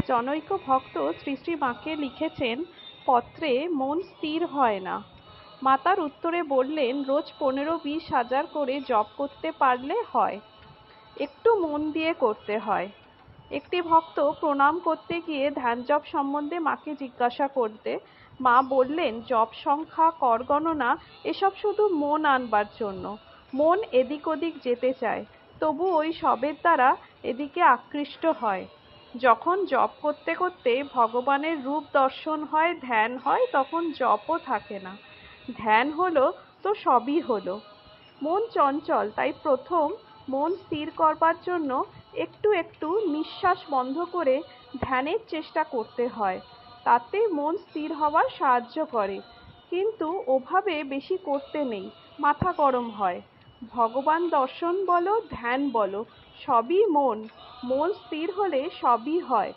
জনৈক ভক্ত শ্রী শ্রী মাকে লিখেছেন পত্রে, মন স্থির হয় না। মা তার উত্তরে বললেন, রোজ 15-20 হাজার করে জপ করতে পারলে হয়, একটু মন দিয়ে করতে হয়। একটি ভক্ত প্রণাম করতে গিয়ে ধ্যান জপ সম্বন্ধে মাকে জিজ্ঞাসা করতে মা বললেন, জপ সংখ্যা, কর গণনা এসব শুধু মন আনবার জন্য। মন এদিক ওদিক যেতে চায়, তবু ওই সবের দ্বারা এদিকে আকৃষ্ট হয়। যখন জপ করতে করতে ভগবানের রূপ দর্শন হয়, ধ্যান হয়, তখন জপও থাকে না। ধ্যান হলো তো সবই হলো। মন চঞ্চল, তাই প্রথম মন স্থির করবার জন্য একটু একটু নিঃশ্বাস বন্ধ করে ধ্যানের চেষ্টা করতে হয়। তাতে মন স্থির হওয়ার সাহায্য করে, কিন্তু ওভাবে বেশি করতে নেই, মাথা গরম হয়। ভগবান দর্শন বলো, ধ্যান বলো, সবই মন। মন স্থির হলে সবই হয়।